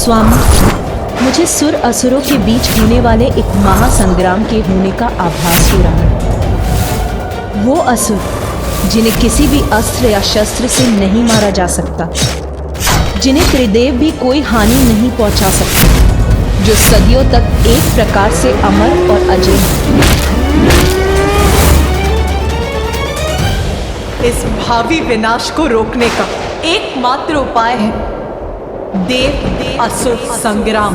स्वामी, मुझे सुर असुरों के बीच होने वाले एक महासंग्राम के होने का आभास हो रहा है। वो असुर जिन्हें किसी भी अस्त्र या शस्त्र से नहीं मारा जा सकता, जिन्हें त्रिदेव भी कोई हानि नहीं पहुंचा सकता, जो सदियों तक एक प्रकार से अमर और अजय है। इस भावी विनाश को रोकने का एकमात्र उपाय है देव असुर संग्राम।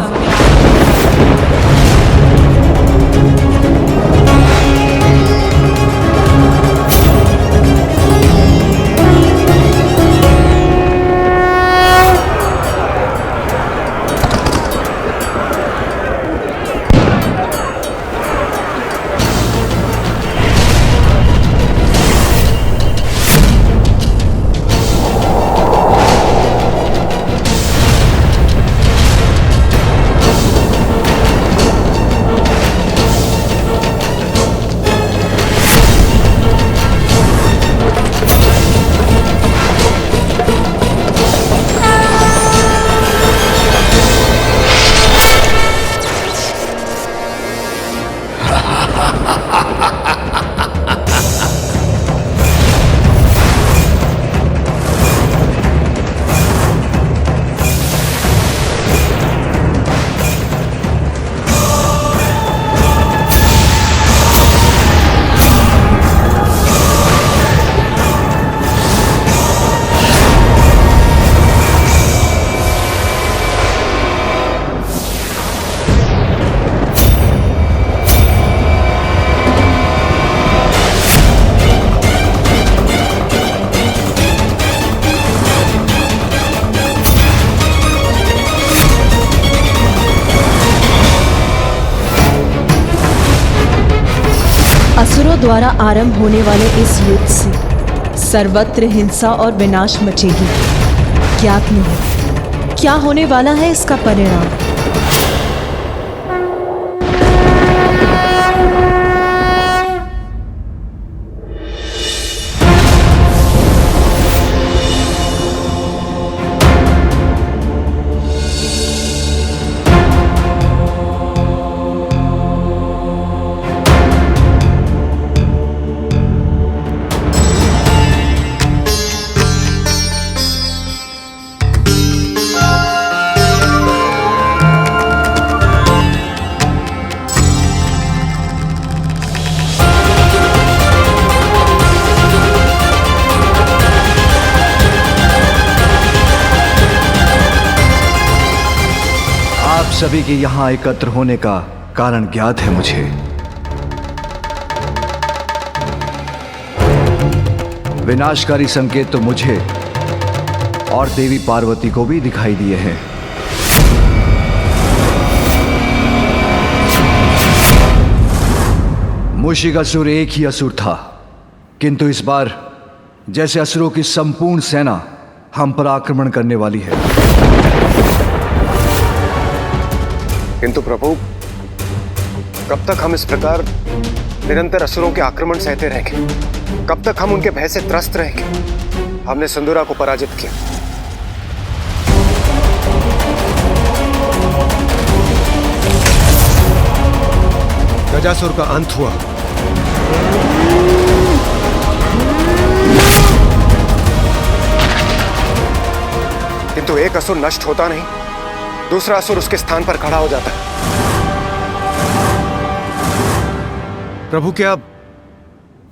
असुरों द्वारा आरंभ होने वाले इस युद्ध से सर्वत्र हिंसा और विनाश मचेगी। ज्ञात नहीं क्या होने वाला है इसका परिणाम। सभी के यहाँ एकत्र होने का कारण ज्ञात है मुझे। विनाशकारी संकेत तो मुझे और देवी पार्वती को भी दिखाई दिए हैं। मूषिकासुर एक ही असुर था, किंतु इस बार जैसे असुरों की संपूर्ण सेना हम पर आक्रमण करने वाली है। किंतु प्रभु, कब तक हम इस प्रकार निरंतर असुरों के आक्रमण सहते रहेंगे? कब तक हम उनके भय से त्रस्त रहेंगे? हमने सिंदूरा को पराजित किया, गजासुर का अंत हुआ, किंतु एक असुर नष्ट होता नहीं, दूसरा असुर उसके स्थान पर खड़ा हो जाता है। प्रभु, क्या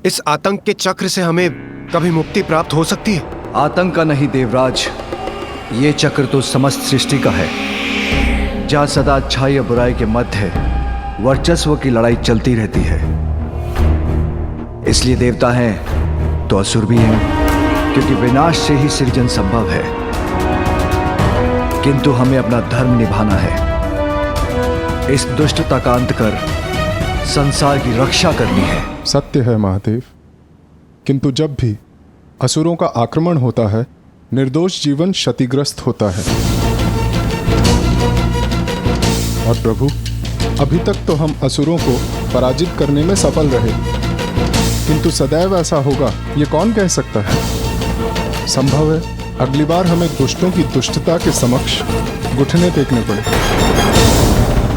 इस आतंक के चक्र से हमें कभी मुक्ति प्राप्त हो सकती है? आतंक का नहीं देवराज, ये चक्र तो समस्त सृष्टि का है, जहां सदा अच्छाई और बुराई के मध्य वर्चस्व की लड़ाई चलती रहती है। इसलिए देवता हैं तो असुर भी हैं, क्योंकि विनाश से ही सृजन संभव है। किंतु हमें अपना धर्म निभाना है, इस दुष्टता का अंत कर संसार की रक्षा करनी है। सत्य है महादेव, किंतु जब भी असुरों का आक्रमण होता है, निर्दोष जीवन क्षतिग्रस्त होता है। और प्रभु, अभी तक तो हम असुरों को पराजित करने में सफल रहे, किंतु सदैव ऐसा होगा ये कौन कह सकता है? संभव है अगली बार हमें दुष्टों की दुष्टता के समक्ष घुटने टेकने पड़े।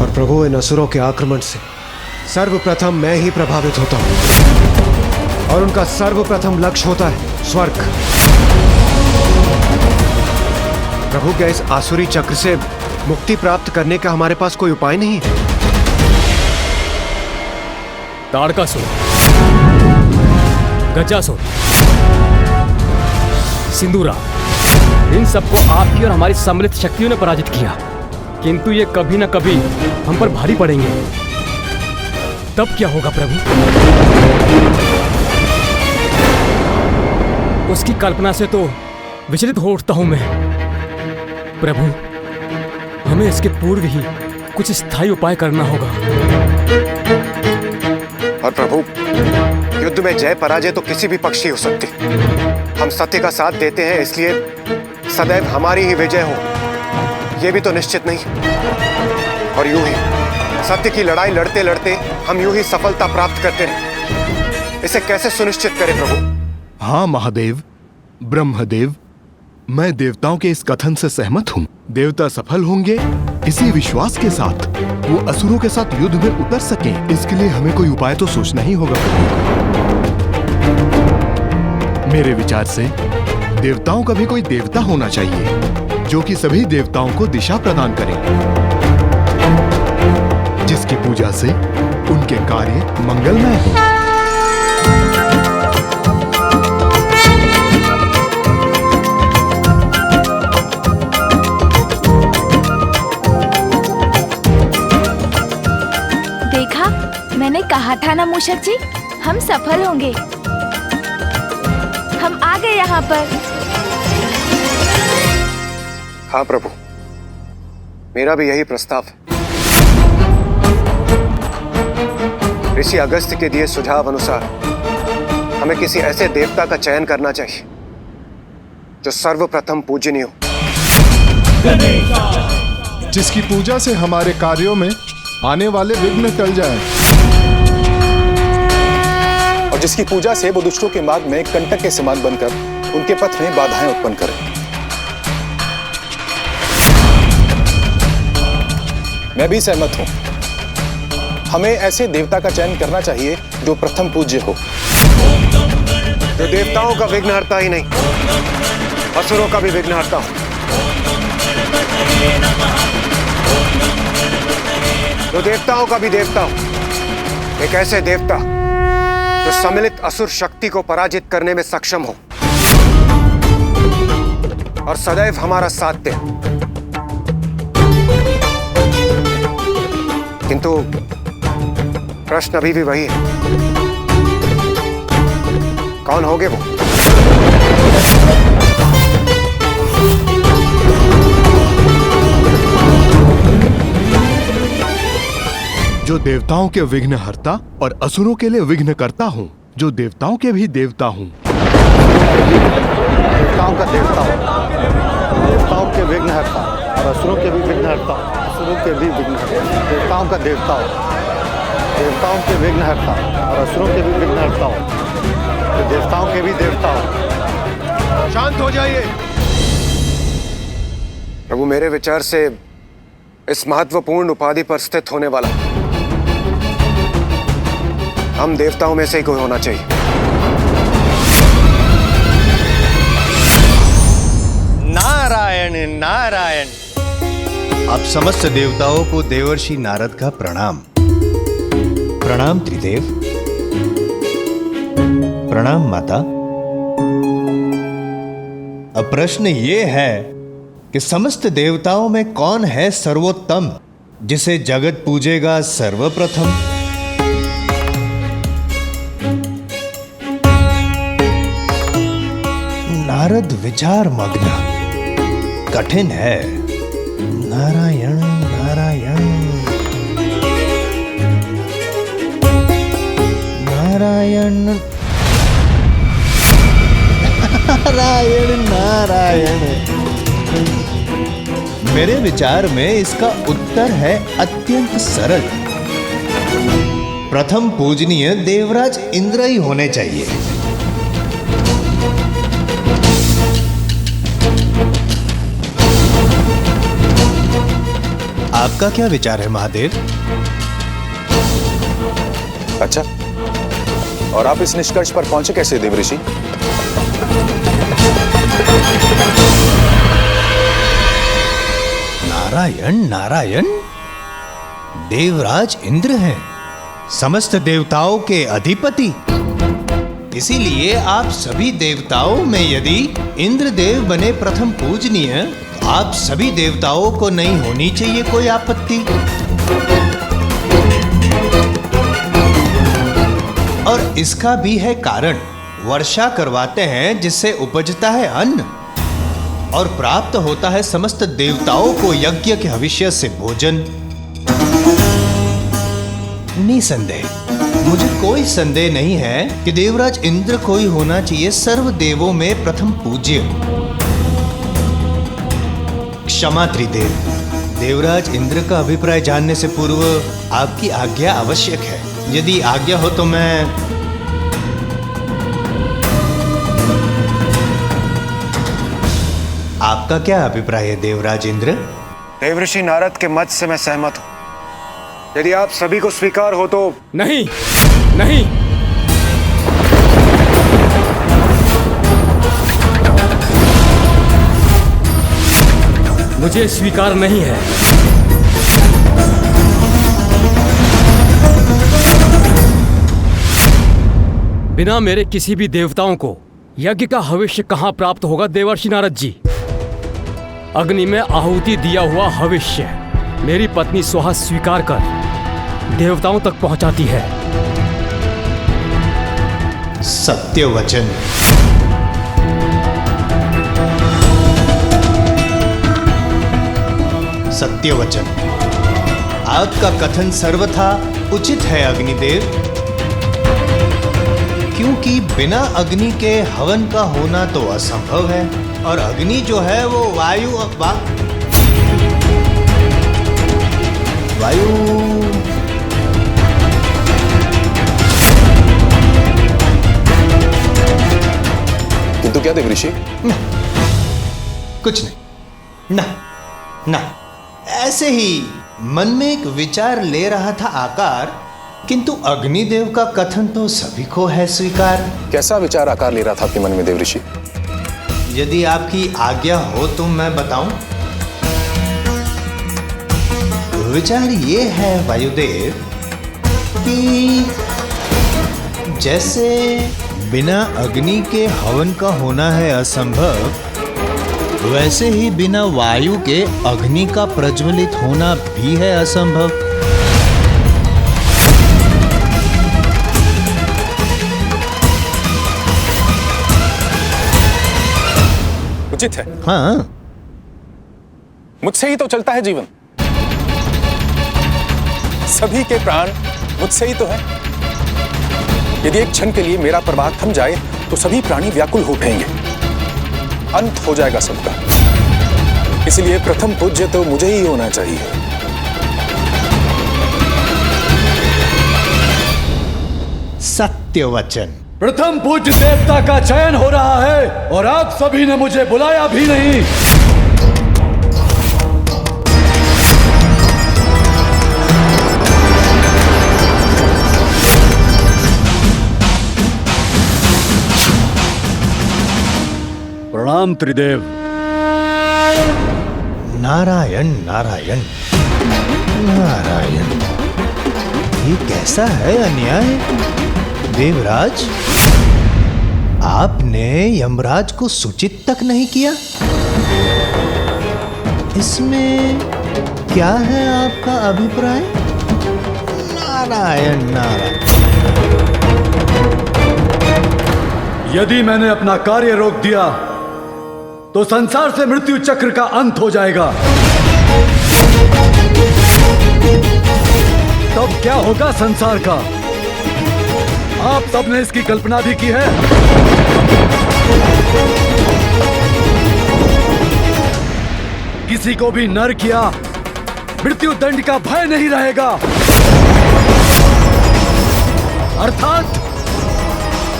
और प्रभु, इन असुरों के आक्रमण से सर्वप्रथम मैं ही प्रभावित होता हूं और उनका सर्वप्रथम लक्ष्य होता है स्वर्ग। प्रभु, क्या इस आसुरी चक्र से मुक्ति प्राप्त करने का हमारे पास कोई उपाय नहीं है? ताड़कासुर, गजासुर, सिंदूरा, इन सबको आपकी और हमारी सम्मिलित शक्तियों ने पराजित किया, किंतु ये कभी न कभी हम पर भारी पड़ेंगे। तब क्या होगा प्रभु? उसकी कल्पना से तो विचलित हो उठता हूं मैं। प्रभु, हमें इसके पूर्व ही कुछ स्थायी उपाय करना होगा। और प्रभु, युद्ध में जय पराजय तो किसी भी पक्ष की हो सकती। हम सत्य का साथ देते हैं, इसलिए सदैव हमारी ही विजय हो यह भी तो निश्चित नहीं। और यूं ही सत्य की लड़ाई लड़ते लड़ते हम यूं ही सफलता प्राप्त करते रहे, इसे कैसे सुनिश्चित करें प्रभु? हाँ महादेव, ब्रह्मदेव, मैं देवताओं के इस कथन से सहमत हूँ। देवता सफल होंगे इसी विश्वास के साथ वो असुरों के साथ युद्ध में उतर सकें। इसके लिए हमें कोई उपाय तो सोचना ही होगा प्रभु। मेरे विचार से देवताओं का भी कोई देवता होना चाहिए जो कि सभी देवताओं को दिशा प्रदान करे, जिसकी पूजा से उनके कार्य मंगलमय हो। मैंने कहा था ना मूषक जी, हम सफल होंगे। हम आ गए यहाँ पर। हाँ प्रभु, मेरा भी यही प्रस्ताव है। ऋषि अगस्त्य के दिए सुझाव अनुसार हमें किसी ऐसे देवता का चयन करना चाहिए जो सर्वप्रथम पूजनीय हो, जिसकी पूजा से हमारे कार्यों में आने वाले विघ्न टल जाएं। और जिसकी पूजा से वो दुष्टों के मार्ग में कंटक के समान बनकर उनके पथ में बाधाएं उत्पन्न करें। मैं भी सहमत हूं। हमें ऐसे देवता का चयन करना चाहिए जो प्रथम पूज्य हो, जो देवताओं का विघ्नहर्ता ही नहीं, असुरों का भी विघ्नहर्ता हो, जो देवताओं का भी देवता हो। एक ऐसे देवता जो सम्मिलित असुर शक्ति को पराजित करने में सक्षम हो और सदैव हमारा साथ दे। किंतु प्रश्न अभी भी वही है, कौन होंगे वो? जो देवताओं के विघ्नहर्ता और असुरों के लिए विघ्नकर्ता हूँ, जो देवताओं के भी देवता हूँ। देवताओं का देवता हो, देवताओं के विघ्नहर्ता और असुरों के भी विघ्नहर्ता, असुरों के भी विघ्नहर्ता। देवताओं का देवता हो, देवताओं के विघ्नहर्ता और असुरों के भी विघ्नहर्ता हो, तो देवताओं के भी देवता हो। शांत हो जाइए प्रभु। मेरे विचार से इस महत्वपूर्ण उपाधि पर स्थित होने वाला हम देवताओं में से ही कोई होना चाहिए। नारायण नारायण। आप समस्त देवताओं को देवर्षि नारद का प्रणाम। प्रणाम त्रिदेव। प्रणाम माता। अब प्रश्न ये है कि समस्त देवताओं में कौन है सर्वोत्तम, जिसे जगत पूजेगा सर्वप्रथम? नारद विचार मग्न। कठिन है। नारायण नारायण नारायण नारायण नारायण। मेरे विचार में इसका उत्तर है अत्यंत सरल। प्रथम पूजनीय देवराज इंद्र ही होने चाहिए। आपका क्या विचार है महादेव? अच्छा, और आप इस निष्कर्ष पर पहुंचे कैसे देवऋषि? नारायण नारायण, देवराज इंद्र हैं, समस्त देवताओं के अधिपति। इसीलिए आप सभी देवताओं में यदि इंद्रदेव बने प्रथम पूजनीय, तो आप सभी देवताओं को नहीं होनी चाहिए कोई आपत्ति। और इसका भी है कारण। वर्षा करवाते हैं जिससे उपजता है अन्न और प्राप्त होता है समस्त देवताओं को यज्ञ के हविष्य से भोजन। निसंदेह मुझे कोई संदेह नहीं है कि देवराज इंद्र को ही होना चाहिए सर्व देवों में प्रथम पूज्य। क्षमा त्रिदेव, देवराज इंद्र का अभिप्राय जानने से पूर्व आपकी आज्ञा आवश्यक है। यदि आज्ञा हो तो मैं आपका क्या अभिप्राय है देवराज इंद्र? देवऋषि नारद के मत से मैं सहमत हूं। यदि आप सभी को स्वीकार हो तो। नहीं नहीं, मुझे स्वीकार नहीं है। बिना मेरे किसी भी देवताओं को यज्ञ का भविष्य कहां प्राप्त होगा देवर्षि नारद जी? अग्नि में आहुति दिया हुआ भविष्य मेरी पत्नी सुहा स्वीकार कर देवताओं तक पहुंचाती है। सत्य वचन। सत्य वचन। आपका कथन सर्वथा उचित है अग्निदेव, क्योंकि बिना अग्नि के हवन का होना तो असंभव है और अग्नि जो है वो वायु किंतु क्या देवऋषि? कुछ नहीं, ना ऐसे ही मन में एक विचार ले रहा था आकार, किंतु अग्निदेव का कथन तो सभी को है स्वीकार। कैसा विचार आकार ले रहा था आपके मन में देवऋषि? यदि आपकी आज्ञा हो तो मैं बताऊं। विचार ये है वायुदेव कि जैसे बिना अग्नि के हवन का होना है असंभव, वैसे ही बिना वायु के अग्नि का प्रज्वलित होना भी है असंभव। उचित है। हाँ, मुझसे ही तो चलता है जीवन, सभी के प्राण मुझसे ही तो है। यदि एक क्षण के लिए मेरा प्रवाह थम जाए तो सभी प्राणी व्याकुल हो उठेंगे, अंत हो जाएगा सबका। इसलिए प्रथम पूज्य तो मुझे ही होना चाहिए। सत्य वचन। प्रथम पूज्य देवता का चयन हो रहा है और आप सभी ने मुझे बुलाया भी नहीं। प्रणाम त्रिदेव। नारायण नारायण नारायण, ये कैसा है अन्याय देवराज? आपने यमराज को सूचित तक नहीं किया। इसमें क्या है आपका अभिप्राय? नारायण नारायण। यदि मैंने अपना कार्य रोक दिया तो संसार से मृत्यु चक्र का अंत हो जाएगा। तब क्या होगा संसार का? आप सबने इसकी कल्पना भी की है। किसी को भी नर किया मृत्यु दंड का भय नहीं रहेगा, अर्थात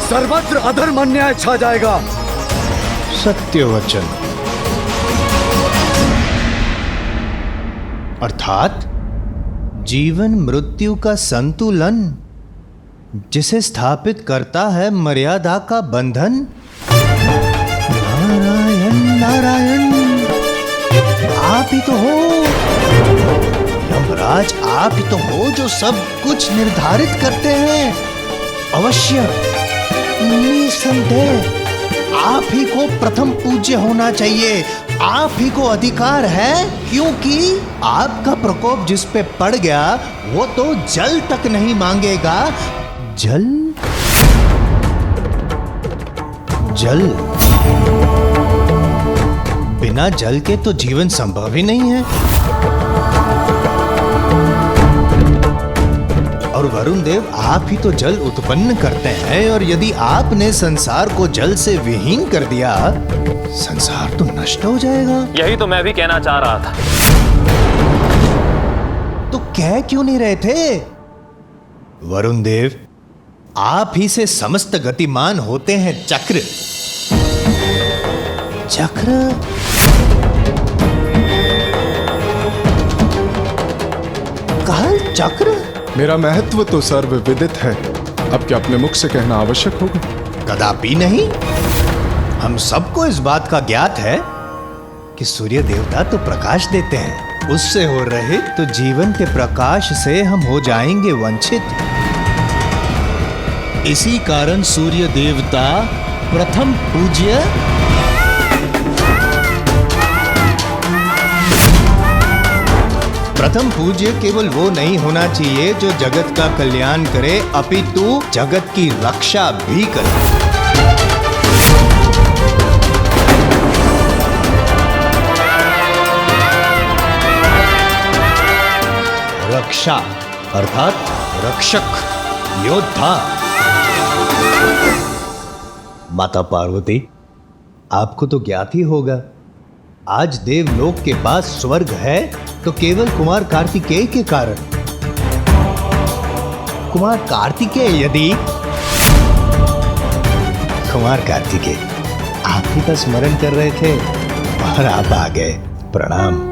सर्वत्र अधर्म अन्याय छा जाएगा। सत्य वचन। अर्थात जीवन मृत्यु का संतुलन, जिसे स्थापित करता है मर्यादा का बंधन। नारायण नारायण, आप ही तो हो यमराज, आप ही तो हो जो सब कुछ निर्धारित करते हैं। अवश्य, निसंदेह आप ही को प्रथम पूज्य होना चाहिए, आप ही को अधिकार है, क्योंकि आपका प्रकोप जिस पे पड़ गया वो तो जल तक नहीं मांगेगा। जल जल, बिना जल के तो जीवन संभव ही नहीं है। और वरुण देव, आप ही तो जल उत्पन्न करते हैं, और यदि आपने संसार को जल से विहीन कर दिया, संसार तो नष्ट हो जाएगा। यही तो मैं भी कहना चाह रहा था। तो कह क्यों नहीं रहे थे? वरुण देव, आप ही से समस्त गतिमान होते हैं चक्र। चक्र? काल चक्र? मेरा महत्व तो सर्वविदित है, अब क्या अपने मुख से कहना आवश्यक होगा? कदापि नहीं। हम सबको इस बात का ज्ञात है कि सूर्य देवता तो प्रकाश देते हैं, उससे हो रहे तो जीवन के प्रकाश से हम हो जाएंगे वंचित। इसी कारण सूर्य देवता प्रथम पूज्य, प्रथम पूज्य केवल वो नहीं होना चाहिए जो जगत का कल्याण करे, अपितु जगत की रक्षा भी करे। रक्षा अर्थात रक्षक, योद्धा। माता पार्वती, आपको तो ज्ञात ही होगा, आज देवलोक के पास स्वर्ग है तो केवल कुमार कार्तिकेय के कारण। कुमार कार्तिकेय यदि, कुमार कार्तिकेय आप ही का स्मरण कर रहे थे और आप आ गए। प्रणाम।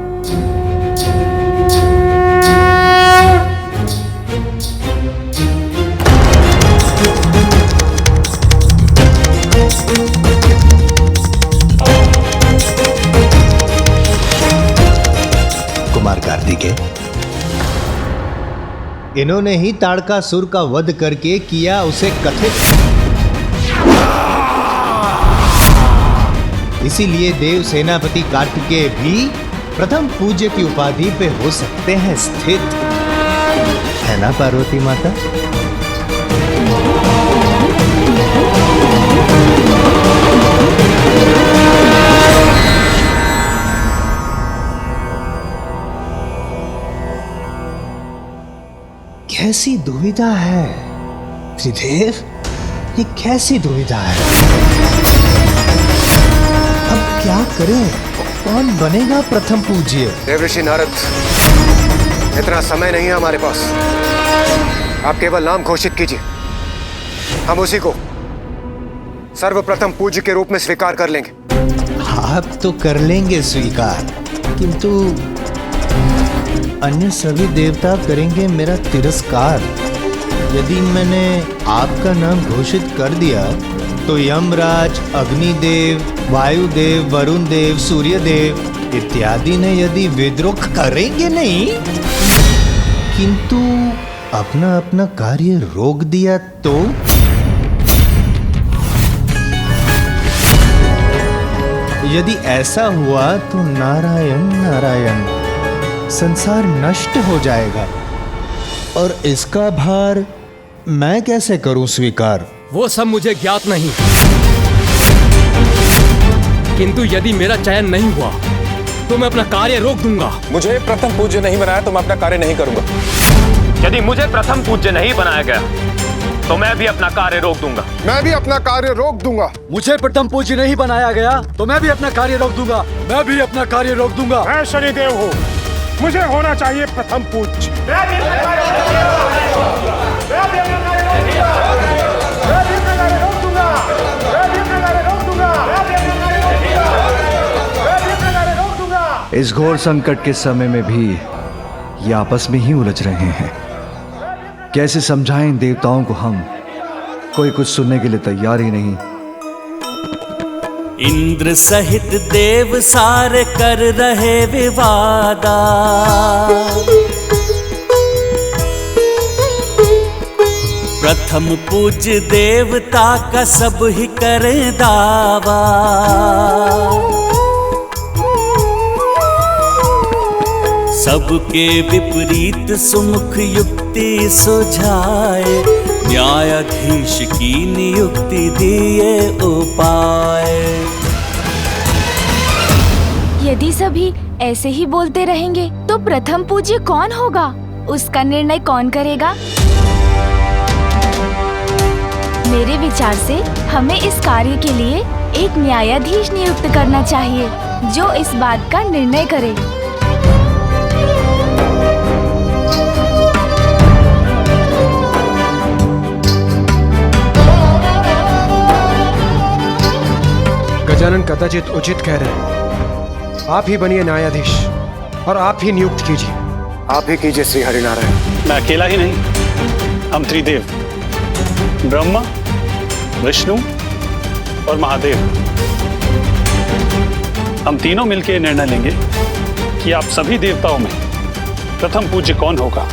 कुमार कार्तिकेय, इन्होंने ही ताड़कासुर का वध करके किया उसे कथित, इसीलिए देव सेनापति कार्तिकेय भी प्रथम पूज्य की उपाधि पे हो सकते हैं स्थित, है ना पार्वती माता? कैसी दुविधा है त्रिदेव, ये कैसी दुविधा है? अब क्या करें? कौन बनेगा प्रथम पूज्य? देवऋषि नारद, इतना समय नहीं है हमारे पास। आप केवल नाम घोषित कीजिए, हम उसी को सर्वप्रथम पूज्य के रूप में स्वीकार कर लेंगे। आप तो कर लेंगे स्वीकार, किंतु अन्य सभी देवता करेंगे मेरा तिरस्कार। यदि मैंने आपका नाम घोषित कर दिया तो यमराज, अग्निदेव, वायुदेव, वरुण देव, सूर्यदेव इत्यादि ने यदि विद्रोह करेंगे नहीं, किंतु अपना अपना कार्य रोक दिया तो? यदि ऐसा हुआ तो नारायण नारायण, संसार नष्ट हो जाएगा, और इसका भार मैं कैसे करूं स्वीकार? वो सब मुझे ज्ञात नहीं, किंतु यदि मेरा चयन नहीं हुआ तो मैं अपना कार्य रोक दूंगा। मुझे प्रथम पूज्य नहीं बनाया तो मैं अपना कार्य नहीं करूंगा। यदि मुझे प्रथम पूज्य नहीं बनाया गया तो मैं भी अपना कार्य रोक दूंगा। मैं भी अपना कार्य रोक दूंगा। मुझे प्रथम पूज्य नहीं बनाया गया तो मैं भी अपना कार्य रोक दूंगा। मैं भी अपना कार्य रोक दूंगा। मैं शनिदेव हूँ, मुझे होना चाहिए प्रथम पूज्य। इस घोर संकट के समय में भी ये आपस में ही उलझ रहे हैं। कैसे समझाएं इन देवताओं को हम? कोई कुछ सुनने के लिए तैयार ही नहीं। इंद्र सहित देव सारे कर रहे विवादा, प्रथम पूज्य देवता का सब ही करे दावा। सबके विपरीत सुमुख युक्ति सुझाए, न्यायाधीश की नियुक्ति दिए उपाय। यदि सभी ऐसे ही बोलते रहेंगे तो प्रथम पूज्य कौन होगा? उसका निर्णय कौन करेगा? मेरे विचार से हमें इस कार्य के लिए एक न्यायाधीश नियुक्त करना चाहिए जो इस बात का निर्णय करे। गजानन कदाचित उचित कह रहे हैं। आप ही बनिए न्यायाधीश और आप ही नियुक्त कीजिए। आप ही कीजिए श्री हरिनारायण। मैं अकेला ही नहीं, हम त्रिदेव ब्रह्मा, विष्णु और महादेव, हम तीनों मिलकर निर्णय लेंगे कि आप सभी देवताओं में प्रथम पूज्य कौन होगा।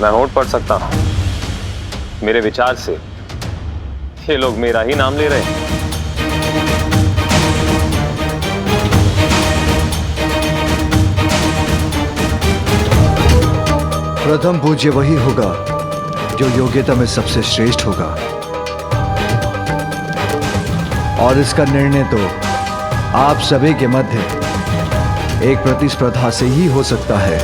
मैं होठ पढ़ सकता हूं। मेरे विचार से ये लोग मेरा ही नाम ले रहे हैं। प्रथम पूज्य वही होगा जो योग्यता में सबसे श्रेष्ठ होगा, और इसका निर्णय तो आप सभी के मध्य एक प्रतिस्पर्धा से ही हो सकता है।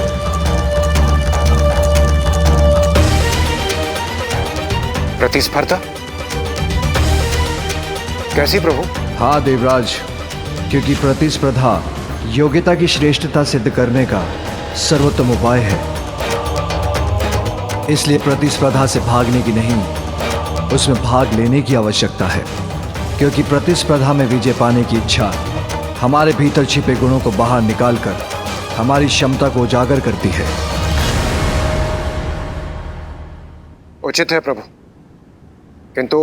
प्रतिस्पर्धा? कैसी प्रभु? हाँ देवराज, क्योंकि प्रतिस्पर्धा योग्यता की श्रेष्ठता सिद्ध करने का सर्वोत्तम उपाय है। इसलिए प्रतिस्पर्धा से भागने की नहीं, उसमें भाग लेने की आवश्यकता है, क्योंकि प्रतिस्पर्धा में विजय पाने की इच्छा हमारे भीतर छिपे गुणों को बाहर निकालकर हमारी क्षमता को उजागर करती है। उचित है प्रभु, किंतु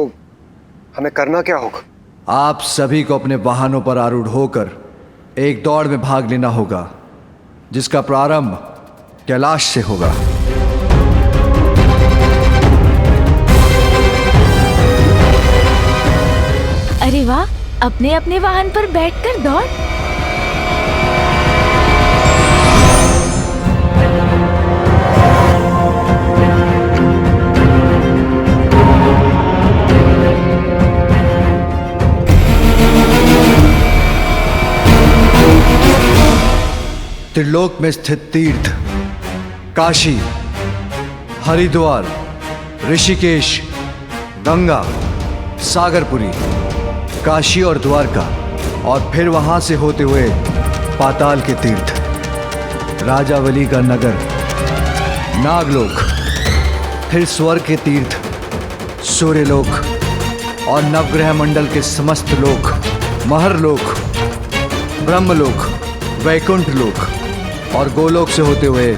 हमें करना क्या होगा? आप सभी को अपने वाहनों पर आरूढ़ होकर एक दौड़ में भाग लेना होगा, जिसका प्रारंभ कैलाश से होगा। अरे वाह, अपने अपने वाहन पर बैठकर दौड़। त्रिलोक में स्थित तीर्थ काशी, हरिद्वार, ऋषिकेश, गंगा, सागरपुरी, काशी और द्वारका, और फिर वहां से होते हुए पाताल के तीर्थ, राजावली का नगर, नागलोक, फिर स्वर्ग के तीर्थ, सूर्यलोक और नवग्रह मंडल के समस्त लोक, महरलोक, ब्रह्मलोक, वैकुंठ लोक और गोलोक से होते हुए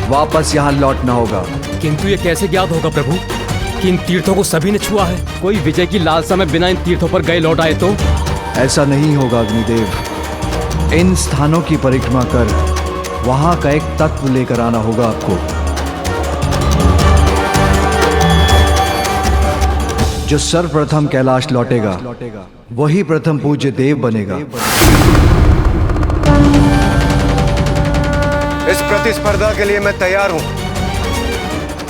वापस यहाँ लौटना होगा। किंतु ये कैसे ज्ञात होगा प्रभु कि इन तीर्थों को सभी ने छुआ है? कोई विजय की लालसा में बिना इन तीर्थों पर गए लौट आए तो? ऐसा नहीं होगा अग्निदेव। इन स्थानों की परिक्रमा कर वहां का एक तत्व लेकर आना होगा आपको, जो सर्वप्रथम कैलाश लौटेगा वही प्रथम पूज्य देव बनेगा। इस प्रतिस्पर्धा के लिए मैं तैयार हूं।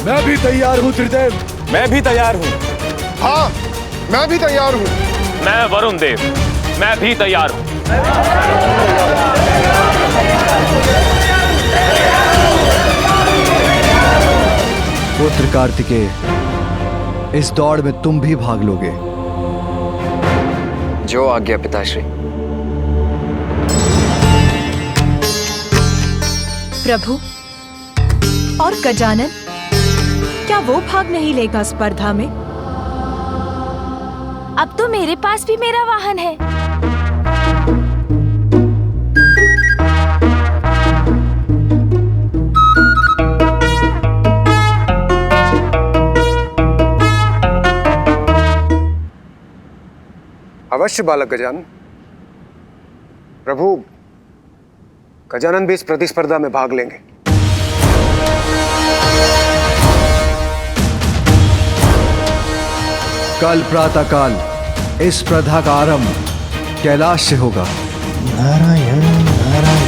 मैं भी तैयार हूं त्रिदेव। मैं भी तैयार हूं। हाँ, मैं भी तैयार हूं। मैं वरुण देव, मैं भी तैयार हूं। पुत्र कार्तिकेय, इस दौड़ में तुम भी भाग लोगे। जो आज्ञा पिताश्री। प्रभु और गजानन, क्या वो भाग नहीं लेगा स्पर्धा में? अब तो मेरे पास भी मेरा वाहन है। अवश्य बालक गजानन। प्रभु, गजानन भी इस प्रतिस्पर्धा में भाग लेंगे। कल प्रातःकाल इस स्पर्धा का आरंभ कैलाश से होगा। नारायण नारायण।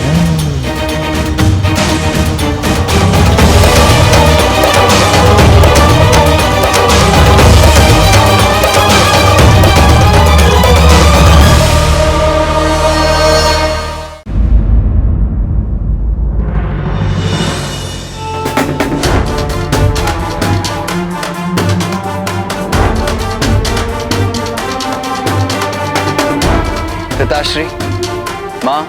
पिताश्री, माँ,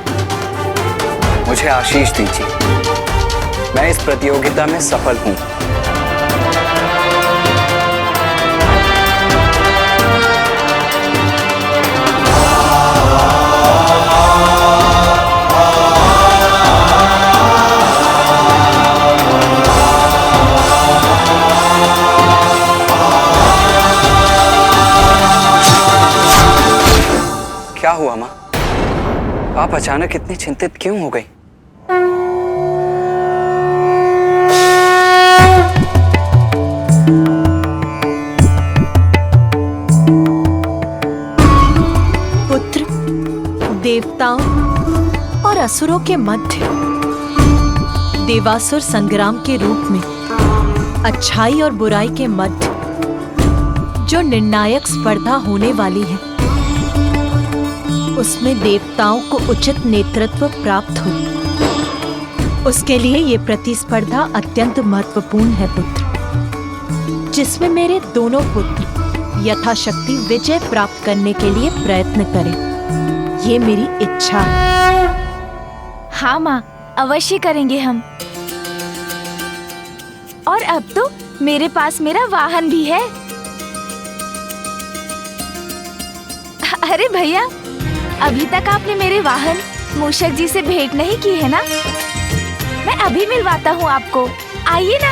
मुझे आशीष दीजिए। मैं इस प्रतियोगिता में सफल हूँ। क्या हुआ माँ? आप अचानक इतनी चिंतित क्यों हो गई? पुत्र, देवताओं और असुरों के मध्य देवासुर संग्राम के रूप में अच्छाई और बुराई के मध्य जो निर्णायक स्पर्धा होने वाली है, उसमें देवताओं को उचित नेतृत्व प्राप्त हो। उसके लिए ये प्रतिस्पर्धा अत्यंत महत्वपूर्ण है पुत्र, जिसमें मेरे दोनों पुत्र यथाशक्ति विजय प्राप्त करने के लिए प्रयत्न करें। ये मेरी इच्छा है। हाँ माँ, अवश्य करेंगे हम। और अब तो मेरे पास मेरा वाहन भी है। अरे भैया, अभी तक आपने मेरे वाहन मूषक जी से भेंट नहीं की है ना? मैं अभी मिलवाता हूँ आपको, आइए ना।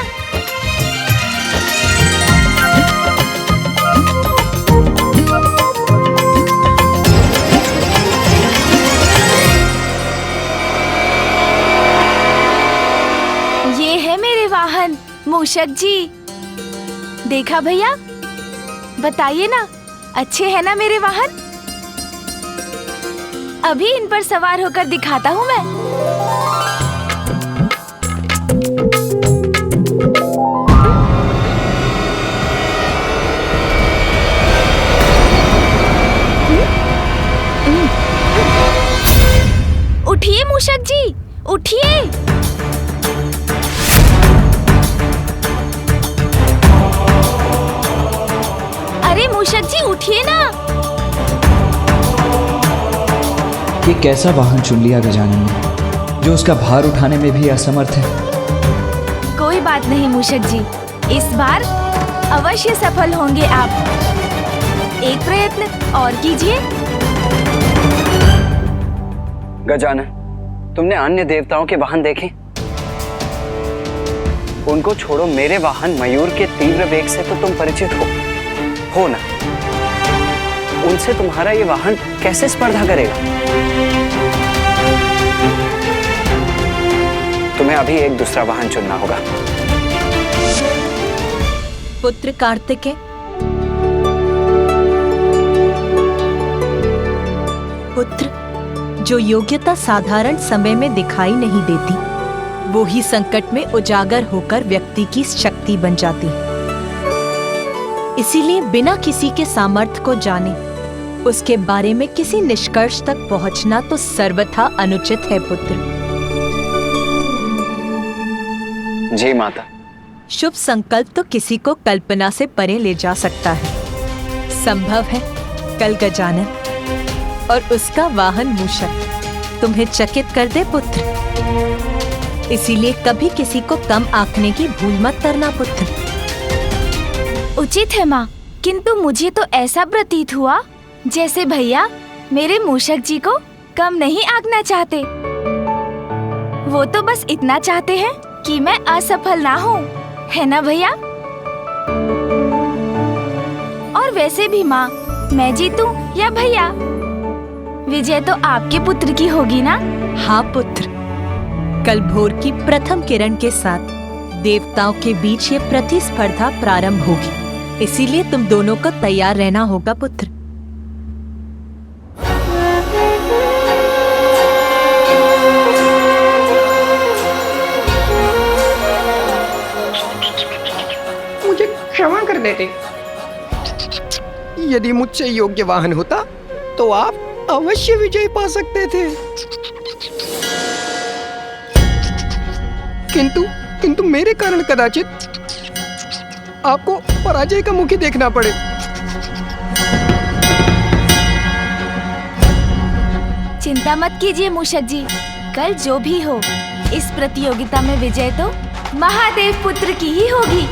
ये है मेरे वाहन मूषक जी। देखा भैया? बताइए ना, अच्छे हैं ना मेरे वाहन? अभी इन पर सवार होकर दिखाता हूँ मैं। उठिए मूषक जी, उठिए। अरे मूषक जी, उठिए ना। ये कैसा वाहन चुन लिया गजानन ने, जो उसका भार उठाने में भी असमर्थ है। कोई बात नहीं मूषक जी, इस बार अवश्य सफल होंगे आप। एक प्रयत्न और कीजिए। गजानन, तुमने अन्य देवताओं के वाहन देखे? उनको छोड़ो, मेरे वाहन मयूर के तीव्र वेग से तो तुम परिचित हो ना? उनसे तुम्हारा ये वाहन कैसे स्पर्धा करेगा? तुम्हें अभी एक दूसरा वाहन चुनना होगा। पुत्र कार्तिकेय, पुत्र, जो योग्यता साधारण समय में दिखाई नहीं देती, वो ही संकट में उजागर होकर व्यक्ति की शक्ति बन जाती है। इसीलिए बिना किसी के सामर्थ्य को जाने उसके बारे में किसी निष्कर्ष तक पहुंचना तो सर्वथा अनुचित है पुत्र। जी माता, शुभ संकल्प तो किसी को कल्पना से परे ले जा सकता है। संभव है कल गजानन और उसका वाहन मूषक तुम्हें चकित कर दे पुत्र। इसीलिए कभी किसी को कम आंकने की भूल मत करना पुत्र। उचित है माँ, किंतु मुझे तो ऐसा प्रतीत हुआ जैसे भैया मेरे मूषक जी को कम नहीं आंकना चाहते। वो तो बस इतना चाहते हैं कि मैं असफल ना हूँ, है ना भैया? और वैसे भी माँ, मैं जीतूं या भैया, विजय तो आपके पुत्र की होगी ना? हाँ पुत्र, कल भोर की प्रथम किरण के साथ देवताओं के बीच ये प्रतिस्पर्धा प्रारंभ होगी। इसीलिए तुम दोनों को तैयार रहना होगा पुत्र। मुझे क्षमा कर देते। यदि मुझसे योग्य वाहन होता तो आप अवश्य विजय पा सकते थे। किंतु मेरे कारण कदाचित आपको पराजय का मुख ही देखना पड़े। चिंता मत कीजिए मूषक जी, कल जो भी हो, इस प्रतियोगिता में विजय तो महादेव पुत्र की ही होगी।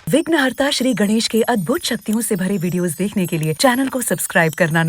विघ्नहर्ता श्री गणेश के अद्भुत शक्तियों से भरे वीडियोस देखने के लिए चैनल को सब्सक्राइब करना न